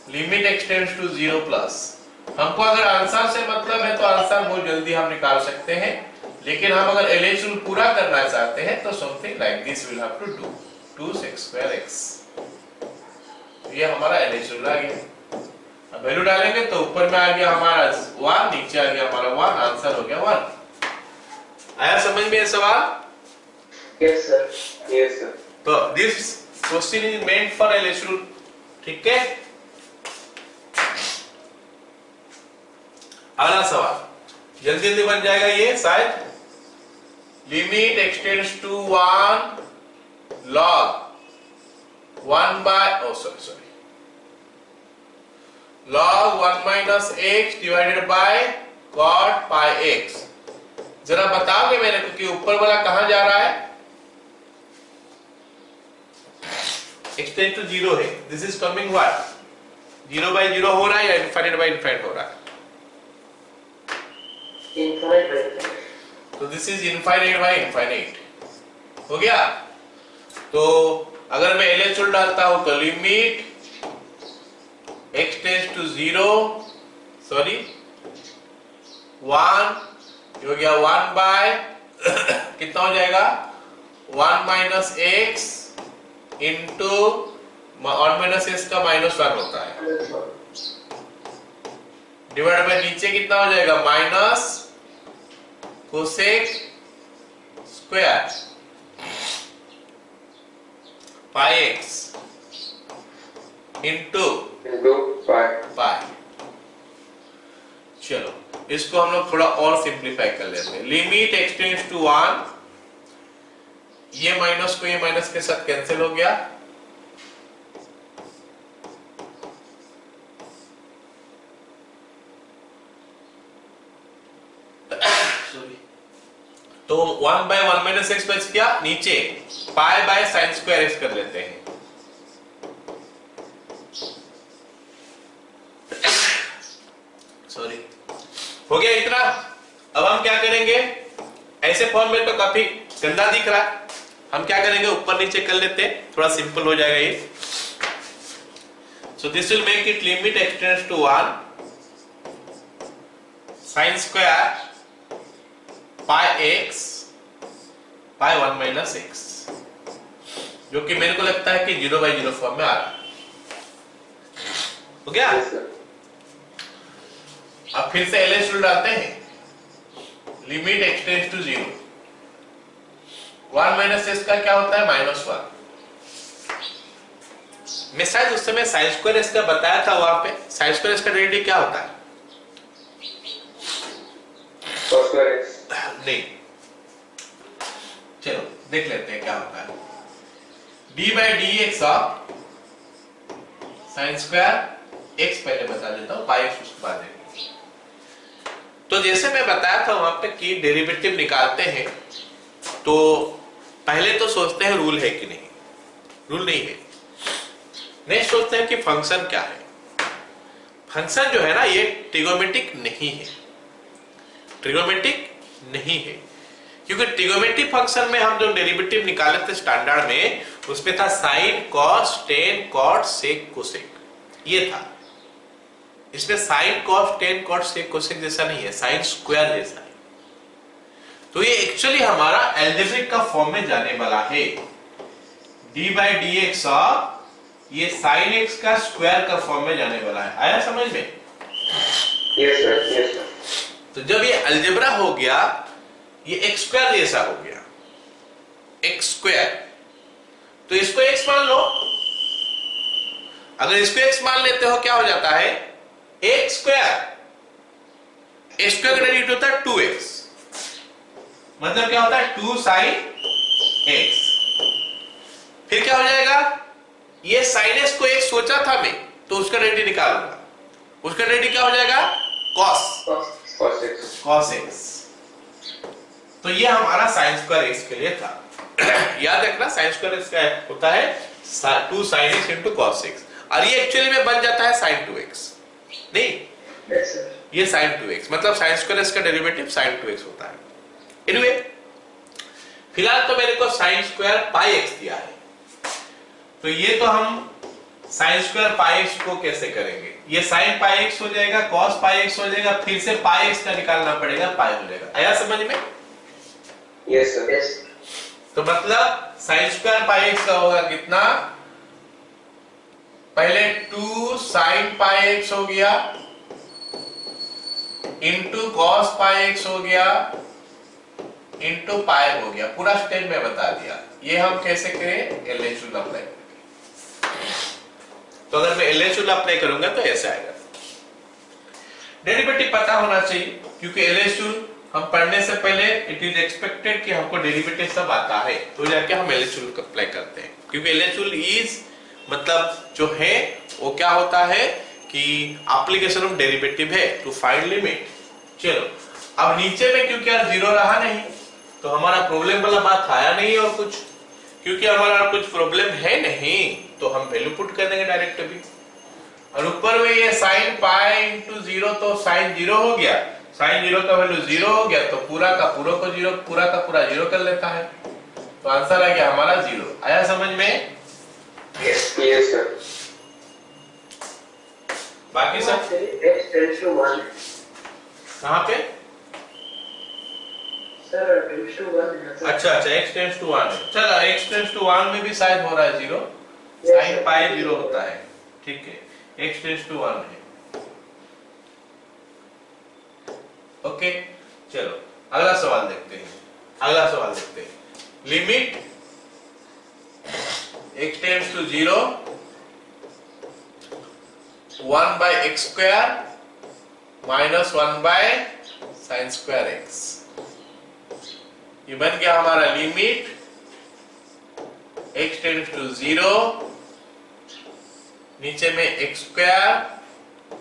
limit x tends to 0 plus, हमको अगर आंसर से मतलब है तो आंसर बहुत जल्दी हम निकाल सकते हैं, लेकिन हम अगर LHL पूरा करना चाहते हैं तो something like this will have to do 2 sec square x। ये हमारा LHL आ गया। अब वैल्यू डालेंगे तो ऊपर में आ गया हमारा 1, नीचे आ गया हमारा 1, आंसर हो गया 1। आया समझ में ये सवाल? Yes sir. तो this question is meant for LHL, ठीक है। अगला सवाल जल्दी बन जाएगा ये शायद। Limit x tends to 1 log 1 by log 1 minus x divided by cot pi x। जरा बताओगे मेरे को कि ऊपर वाला कहां जा रहा है? x टेंड्स टू 0 है, this is coming what, 0 by 0 हो रहा है या इनफाइनाइट बाय इनफाइनाइट हो रहा है? Infinite by infinite. तो this is infinite by infinite हो गया। तो अगर मैं LHS डालता हूं तो limit x tends to 0 sorry 1 हो गया 1 बाय कितना हो जाएगा 1 minus x into 1 minus x का -1 होता है डिवाइड बाय नीचे कितना हो जाएगा minus cosec square pi x into pi. चलो इसको हम लोग थोड़ा और सिंप्लीफाई कर लेते हैं। लिमिट x टेंड्स टू 1, ये माइनस को ये माइनस के साथ कैंसिल हो गया, तो 1 बाय 1 माइनस एक्स बच गया, नीचे pi by sine square x कर लेते हैं। सॉरी हो गया इतना। अब हम क्या करेंगे, ऐसे फॉर्म में तो काफी गंदा दिख रहा है, हम क्या करेंगे ऊपर नीचे कर लेते हैं, थोड़ा सिंपल हो जाएगा ये। So this will make it limit x tends to 1 sine square pi x pi 1 minus x, जो कि मेरे को लगता है कि 0/0 फॉर्म में आ रहा है। हो गया? अब फिर से LHS रूल डालते हैं। Limit x tends to 0, 1 minus x का क्या होता है -1। मैं शायद उस समय साइन स्क्वायर एक्स का बताया था, वहां पे साइन स्क्वायर एक्स का डेरिवेटिव क्या होता है? नहीं, चलो देख लेते हैं क्या होता है। d by D x of sine square x, पहले बता देता हूं, पाई एक्स उसके बाद देखेंगे। तो जैसे मैं बताया था वहां पे कि डेरिवेटिव निकालते हैं तो पहले तो सोचते हैं रूल है कि नहीं, रूल नहीं है, नहीं सोचते हैं कि फंक्शन क्या है। फंक्शन जो है ना ये ट्रिगोमेट्रिक नहीं है, ट्रिगोमेट्रिक नहीं है, क्योंकि ट्रिगोमेट्रिक फंक्शन में हम जो डेरिवेटिव निकाले थे स्टैंडर्ड में, उसमें था sine cos tan cot sec cosec, ये था। इसमें sine cos tan cot sec cosec जैसा नहीं है, साइन स्क्वायर जैसा है। तो ये एक्चुअली हमारा अलजेब्रिक का फॉर्म में जाने वाला है। d by D x of ये साइन एक्स का स्क्वायर का फॉर्म में जाने वाला है। आया समझ में? Yes sir, yes sir. तो जब ये अलजेब्रा हो गया, ये एक्स स्क्वायर जैसा हो गया, एक्स स्क्वायर, तो इसको एक्स मान लो। अगर इसको एक्स मान लेते हो क्या हो जाता है, एक्स स्क्वायर, एक्स स्क्वायर का डेरिवेटिव होता है 2x, मतलब क्या होता है 2 साइन एक्स। फिर क्या हो जाएगा, ये साइन एक्स को एक सोचा था मैं, तो उसका डेरिवेटिव निकालूंगा, उसका डेरिवेटिव क्या हो जाएगा cos x। तो ये हमारा साइन स्क्वायर एक्स के लिए था। याद रखना साइन स्क्वायर एक्स का होता है 2 sin x into cos x, और ये एक्चुअली में बन जाता है sin 2x, नहीं ये sin 2x, मतलब साइन स्क्वायर एक्स का डेरिवेटिव sin 2x होता है। एनीवे फिलहाल तो मेरे को साइन स्क्वायर पाई एक्स दिया है, तो ये तो हम साइन स्क्वायर पाई एक्स को कैसे करेंगे, ये साइन पाई एक्स हो जाएगा, कॉस पाई एक्स हो जाएगा, फिर से पाई एक्स का निकालना पड़ेगा, पाई हो जाएगा। आया समझ में? Yes sir, yes. तो मतलब साइन स्क्वायर पाई एक्स का होगा कितना, पहले 2 साइन पाई एक्स हो गया इंटू कॉस पाई एक्स हो गया इंटू पाई हो गया, पूरा स्टेप में बता दिया। ये हम कैसे करें, LHS रूल अप्लाई करेंगे। तो अगर मैं LHS रूल अप्लाई करूंगा तो ऐसे आएगा। डेरिवेटिव पता होना चाहिए, क्योंकि LHS रूल हम पढ़ने से पहले इट इज एक्सपेक्टेड कि हमको डेरिवेटिव सब आता है, तो जाके हम LHS रूल को अप्लाई करते हैं। क्योंकि LHS रूल इज मतलब जो है वो क्या होता है कि एप्लीकेशन ऑफ डेरिवेटिव है टू फाइंड लिमिट। चलो अब नीचे में क्योंकि यार 0 रहा नहीं, तो हमारा प्रॉब्लम वाला बात आया नहीं, और कुछ क्योंकि हमारा कुछ प्रॉब्लम है नहीं, तो हम वैल्यू पुट कर देंगे डायरेक्ट भी। और ऊपर में ये साइन पाई इंटू 0, तो साइन 0 हो गया, साइन 0 का वैल्यू 0 हो गया, तो पूरा का पूरा को 0, पूरा का पूरा 0 कर लेता है, तो आंसर आ गया हमारा 0। आया समझ में? Yes, sir. बाकी सब X tends to 1. कहाँ पे? Sir, tends to 1. अच्छा अच्छा, x टेंड्स टू 1 चलो, x टेंड्स टू 1 में भी शायद हो रहा है 0, साइन पाई 0 होता है, ठीक है, x टेंड्स टू 1 है। ओके, चलो अगला सवाल देखते हैं। Limit x tends to 0 1 by x square minus 1 by sin square x, ये बन गया हमारा लिमिट x टेंड्स टू 0, नीचे में x square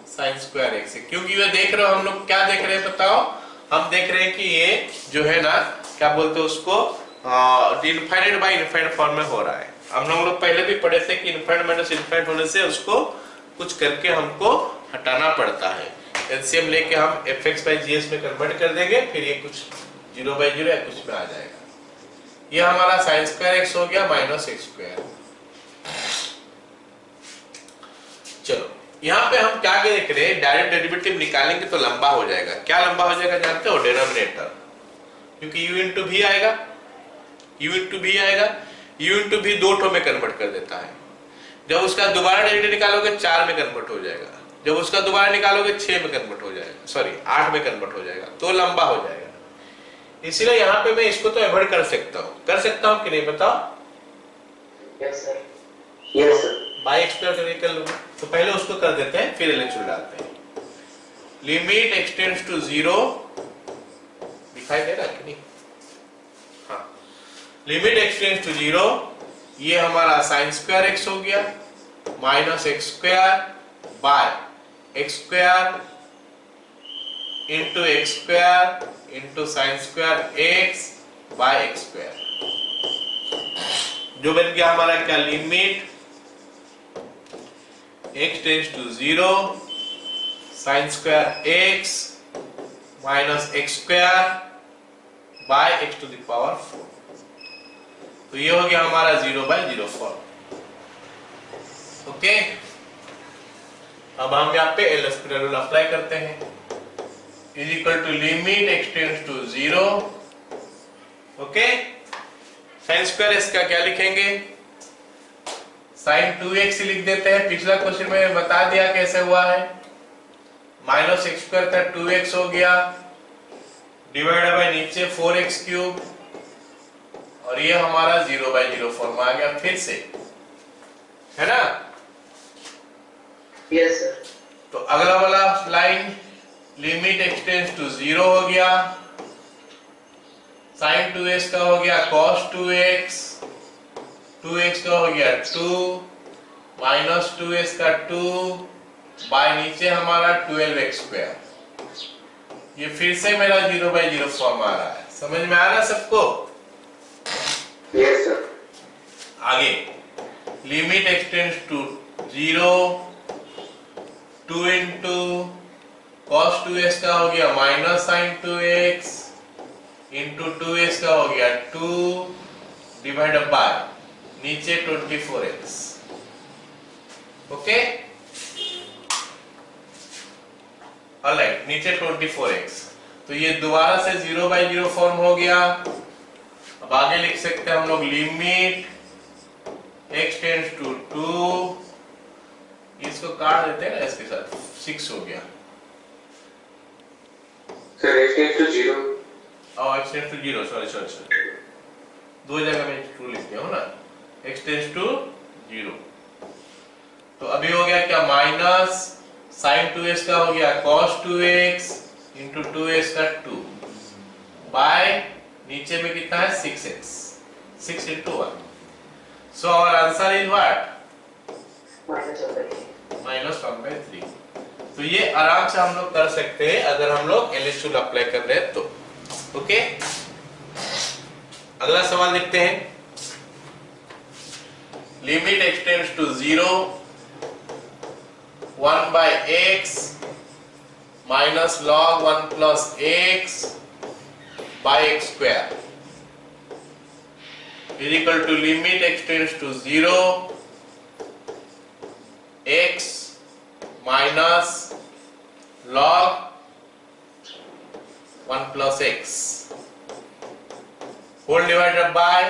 sine square x है। क्योंकि ये देख रहे हो, हम लोग क्या देख रहे हैं बताओ, हम देख रहे हैं कि ये जो है ना, क्या बोलते हैं उसको, इनफाइनाइट बाय इनफाइनाइट फॉर्म में हो रहा है। हम लोग पहले भी पढ़े थे कि इनफाइनाइट माइनस इनफाइनाइट होने से उसको कुछ करके हमको हटाना पड़ता है। एलसीएम लेके हम fx by gs में कन्वर्ट कर देंगे, फिर ये कुछ 0 by 0 या कुछ में आ जाएगा। ये हमारा साइन स्क्वायर x हो गया माइनस एक्स स्क्वायर। चलो यहाँ पे हम क्या देख रहे हैं, डायरेक्ट डेरिवेटिव निकालेंगे तो लंबा हो जाएगा। क्या लंबा हो जाएगा जानते हो? डिनोमिनेटर, क्योंकि u इंटू भी आएगा, u इंटू भी दो ठो में कन्वर्ट कर देता है। जब उसका दोबारा डेरिवेटिव निकालोगे 4 में कन्वर्ट हो जाएगा, जब उसका दोबारा निकालोगे 6 में कन्वर्ट हो जाएगा, सॉरी 8 में कन्वर्ट हो जाएगा, तो लंबा हो जाएगा। इसलिए यहाँ पे मैं इसको तो अवॉइड कर सकता हूँ कि नहीं बताओ? Yes, sir. Yes, sir. By x square करके कर लूंगा, तो पहले उसको कर देते हैं फिर एलएचओ डालते हैं। लिमिट x टेंड्स टू 0, दिखाई दे रहा है कि नहीं? हाँ, लिमिट x टेंड्स टू 0, ये हमारा साइन स्क्वायर x हो गया minus x square by x square into sine square x by x square, जो बन गया हमारा क्या, limit x tends to 0 sine square x minus x square by x to the power 4। तो ये हो गया हमारा 0 by 0 फॉर्म। ओके, अब हम यहाँ पे एल हॉस्पिटल रूल अप्लाई करते हैं, is equal to limit x tends to 0। Okay, sine square x का क्या लिखेंगे, साइन 2x लिख देते हैं। पिछला क्वेश्चन में बता दिया कैसे हुआ है, माइनस एक्स स्क्वायर था 2x हो गया, डिवाइड बाय नीचे 4x क्यूब, और ये हमारा 0 by 0 फॉर्म आ गया फिर से, है ना? Yes, sir. तो अगला वाला line, limit x tends to 0 हो गया, साइन 2x का हो गया cos 2x, 2x का हो गया 2 माइनस 2x का 2 बाय नीचे हमारा 12x स्क्वायर। ये फिर से मेरा 0 by 0 फॉर्म आ रहा है, समझ में आ रहा है सबको? Yes, sir. आगे limit x tends to 0, 2 into cos 2x का हो गया minus sign 2x into 2x का हो गया 2 डिवाइड बाय नीचे 24x। ओके, ऑलराइट, नीचे 24x। तो ये दोबारा से 0 by 0 फॉर्म हो गया। अब आगे लिख सकते हैं हम लोग, लिमिट x टेंड्स टू 2, इसको काट देते हैं ना इसके साथ, 6 हो गया। Sir, x tends to 0. x tends to 0, sorry दो जगह में ट्रू लिख दिया हूं ना, x टेंड्स टू 0। तो अभी हो गया क्या, माइनस साइन 2x का हो गया cos 2x इंटू 2x का 2 बाय नीचे में कितना है 6x, 6 into 1। So our answer is what? -1/3। तो ये आराम से हम लोग कर सकते हैं अगर हम लोग एलएचओ अप्लाई कर रहे हैं तो। ओके, अगला सवाल देखते हैं, limit x tends to 0 1 by x minus log 1 plus x by x square is equal to limit x tends to 0 x minus log 1 plus x whole divided by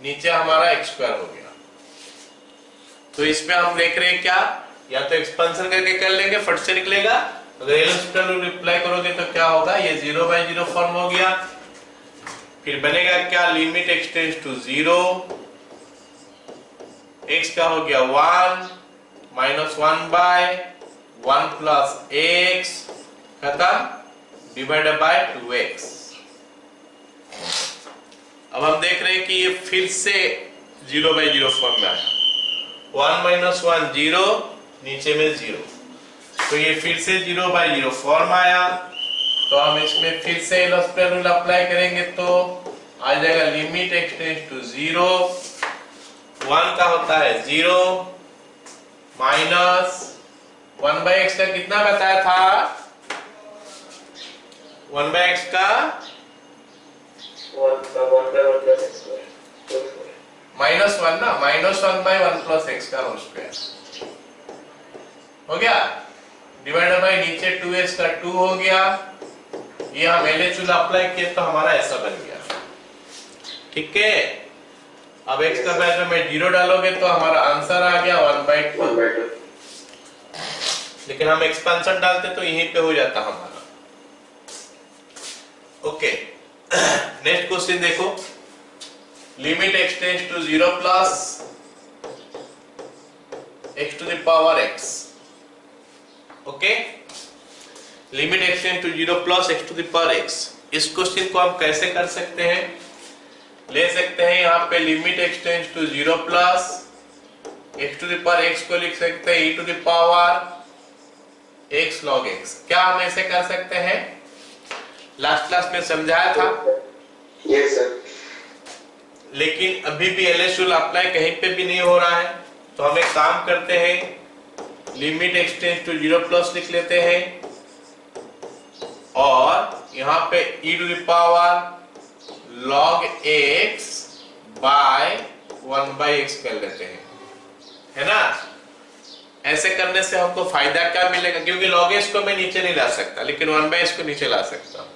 नीचे हमारा x स्क्वायर हो गया। तो इसमें हम देख रहे हैं क्या, या तो एक्सपेंशन करके कर लेंगे, फट से निकलेगा। अगर एल रूल अप्लाई करोगे तो क्या होगा, ये 0/0 फॉर्म हो गया। फिर बनेगा क्या, limit x tends to 0, x का हो गया 1 माइनस 1/1 प्लस x खत्म डिवाइडेड बाय 2x। अब हम देख रहे हैं कि ये फिर से 0/0 फॉर्म में आया, 1 माइनस 1 0, नीचे में 0, तो ये फिर से 0/0 फॉर्म आया। तो हम इसमें फिर से एल रूल अप्लाई करेंगे तो आ जाएगा लिमिट x टेंड्स टू 0, 1 का होता है 0 माइनस 1/x का कितना बताया था, 1/x का माइनस 1 ना, माइनस 1/1 प्लस x का होल स्क्वायर हो गया, डिवाइडेड बाय नीचे 2x का 2 हो गया। ये हम एलएचएल अप्लाई किए तो हमारा ऐसा बन गया। ठीक है, अब x का वैल्यू में 0 डालोगे तो हमारा आंसर आ गया 1/2। लेकिन हम एक्सपेंशन डालते तो यहीं पे हो जाता हमारा। ओके, नेक्स्ट क्वेश्चन देखो, limit x tends to 0 plus x to the power x। Okay, limit x tends to 0 plus x to the power x। इस क्वेश्चन को हम कैसे कर सकते हैं, ले सकते हैं यहाँ पे limit x tends to 0 plus x to the power x को लिख सकते हैं e to the power x log x। क्या हम ऐसे कर सकते हैं, लास्ट क्लास में समझाया था। Yes sir. लेकिन अभी भी एलएच रूल अप्लाई कहीं पे भी नहीं हो रहा है, तो हम एक काम करते हैं, limit x tends to 0 plus लिख लेते हैं और यहाँ पे e to the power log x by 1/x कर लेते हैं, है ना। ऐसे करने से हमको फायदा क्या मिलेगा, क्योंकि log x को मैं नीचे नहीं ला सकता, लेकिन 1/x को नीचे ला सकता हूं।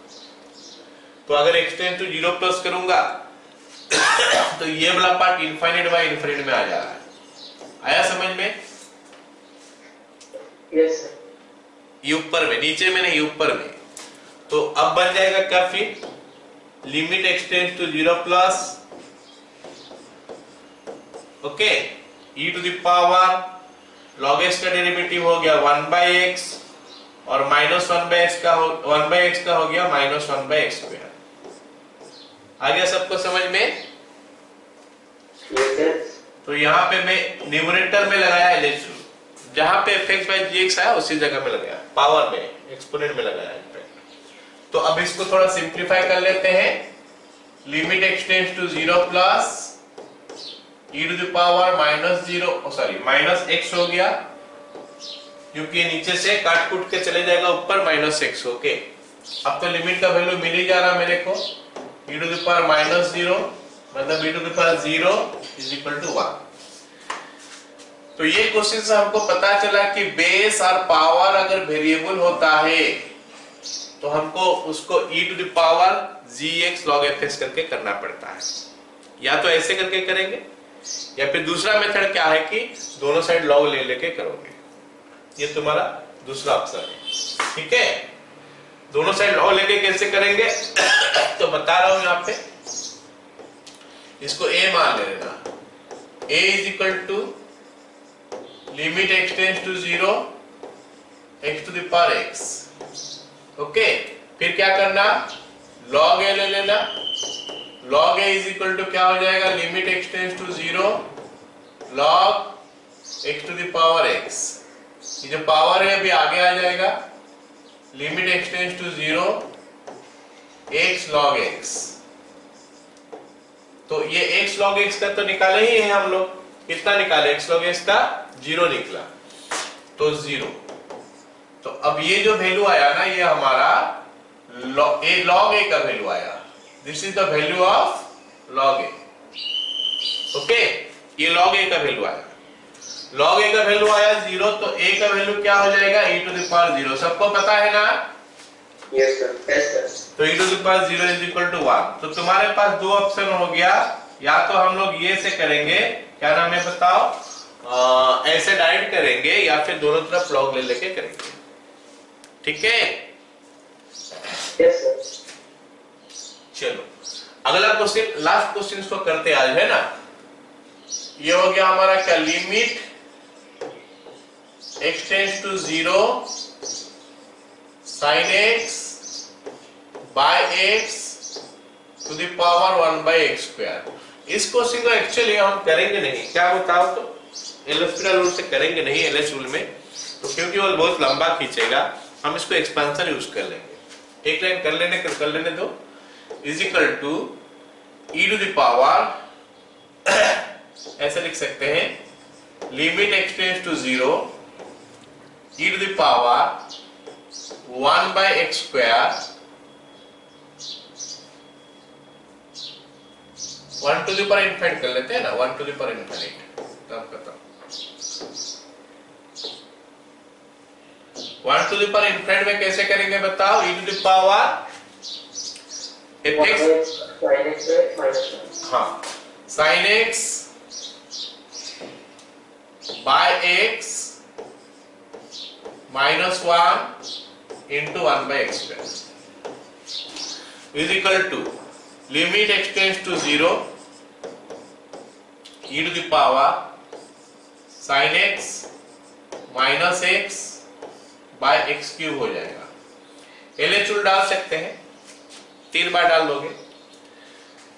तो अगर x टेंड्स टू 0 प्लस करूंगा तो ये वाला पार्ट इनफाइनाइट बाय इनफाइनाइट में आ जा रहा है। आया समझ में? Yes sir. ये ऊपर में, नीचे में नहीं, ऊपर में। तो अब बन जाएगा क्या, फिर limit x tends to 0 plus okay e to the power log x का डेरिवेटिव हो गया 1/x और माइनस 1/x का हो गया माइनस 1/x स्क्वायर। आ गया सबको समझ में? यस। तो यहाँ पे मैं न्यूमरेटर में लगाया एलएच रूल, जहां पे fx/gx आया उसी जगह में लगाया, पावर में एक्सपोनेंट में लगाया इनफैक्ट। तो अब इसको थोड़ा सिंप्लीफाई कर लेते हैं, limit x tends to 0 plus e to the power minus x हो गया, क्योंकि नीचे से काट कूट के चले जाएगा ऊपर -x। ओके, अब तो लिमिट का वैल्यू मिल ही जा रहा मेरे को, e टू द पावर -0 मतलब e to the power 0 is equal to 1। तो ये क्वेश्चन से हमको पता चला कि बेस और पावर अगर वेरिएबल होता है तो हमको उसको e to the power gx log fx करके करना पड़ता है। या तो ऐसे करके करेंगे, या फिर दूसरा मेथड क्या है कि दोनों साइड log ले लेके करोगे। ये तुम्हारा दूसरा ऑप्शन है। ठीक है, दोनों साइड log लेके कैसे करेंगे तो बता रहा हूं यहाँ पे, इसको a मान ले लेना, a is equal to limit x tends to 0 x to the power x। Okay, फिर क्या करना, log a ले लेना, log a is equal to क्या हो जाएगा, limit x tends to 0 log x to the power x। ये जो पावर है अभी आगे आ जाएगा, limit x tends to 0 x log x। तो ये x log x का तो निकाले ही है हम लोग, कितना निकाले, x log x का 0 निकला, तो 0। तो अब ये जो वैल्यू आया ना, ये हमारा log a का वैल्यू आया, this is the value of log a। Okay, ये log a का वैल्यू आया। log a का वैल्यू आया 0, तो a का वैल्यू क्या हो जाएगा e टू द पावर 0। सबको पता है ना? Yes sir. Yes sir. तो e to the power 0 is equal to 1। तो तुम्हारे पास दो ऑप्शन हो गया, या तो हम लोग ये से करेंगे, क्या नाम है बताओ, ऐसे डायरेक्ट करेंगे, या फिर दोनों तरफ log ले लेके करेंगे। ठीक है, Yes sir. चलो अगला क्वेश्चन, लास्ट क्वेश्चन इसको करते आज, है ना। ये हो गया हमारा क्या, limit x tends to 0 sin x by x to the power 1 by x square. इस क्वेश्चन को एक्चुअली हम करेंगे नहीं, क्या बताओ, तो एल'होस्पिटल रूल से करेंगे नहीं, एलएच रूल में, तो क्योंकि वो बहुत लंबा खींचेगा, हम इसको एक्सपेंशन यूज कर लेंगे। एक लाइन कर लेने दो, is equal to e to the power ऐसे लिख सकते हैं, limit x tends to 0 e to the power 1 by x square 1 to the power infinite कर लेते हैं ना, 1 टू द पावर इनफिनिट, तब खत्म। 1 टू द पावर इनफिनिट में कैसे करेंगे बताओ, e टू द पावर हाँ sin x by x minus 1 into 1 by x square is equal to limit x tends to 0 e to the power sin x minus x by x cube हो जाएगा। LH rule डाल सकते हैं, 3 बार डाल दोगे,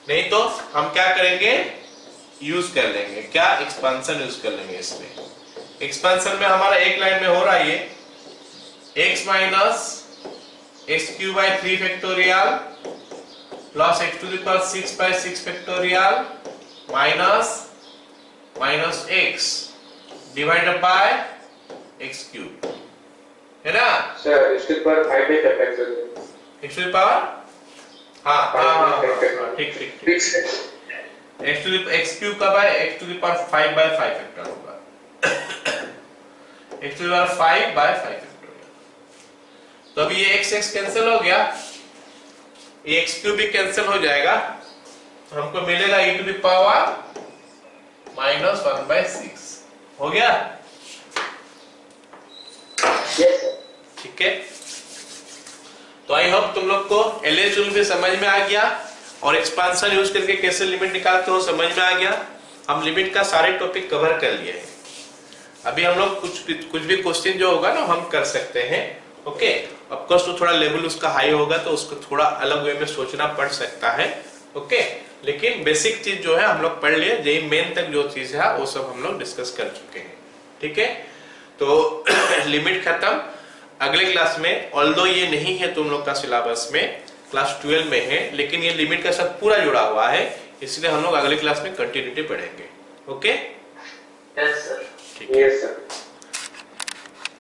नहीं तो हम क्या करेंगे, यूज कर लेंगे, क्या, एक्सपेंशन यूज कर लेंगे। इसमें एक्सपेंशन में हमारा एक लाइन में हो रहा है ये x minus x cube by 3 factorial plus x to the power 6 by 6 factorial minus x divided by x cube, है ना Sir, x to the power 5 by 5 factorial. x to the power हाँ ठीक Fix it. x cube का by x to the power 5 by 5 factor होगा, x to the power 5 by 5 factorial. तो अब ये x cancel हो गया, ये x क्यूब भी कैंसिल हो जाएगा, तो हमको मिलेगा e to the power minus 1 by 6 हो गया। Yes sir. ठीक है, तो आई होप तुम लोग को एलएच रूल भी समझ में आ गया और एक्सपेंशन यूज करके कैसे लिमिट निकालते हो समझ में आ गया। हम लिमिट का सारे टॉपिक कवर कर लिए हैं। अभी हम लोग कुछ भी क्वेश्चन जो होगा ना हम कर सकते हैं। ओके, ऑफ कोर्स तो थोड़ा लेवल उसका हाई होगा तो उसको थोड़ा अलग वे में सोचना पड़ सकता है। ओके, लेकिन बेसिक चीज जो है हम लोग पढ़ लिए, यही मेन तक जो चीज है वो सब हम लोग डिस्कस कर चुके हैं। ठीक है, तो लिमिट खत्म। अगले क्लास में, ऑल्दो ये नहीं है तुम लोग का सिलेबस में, क्लास 12 में है, लेकिन ये लिमिट का सब पूरा जुड़ा हुआ है, इसलिए हम लोग अगले क्लास में कंटिन्यूटी पढ़ेंगे। Okay, Yes sir. ठीक है। Yes sir.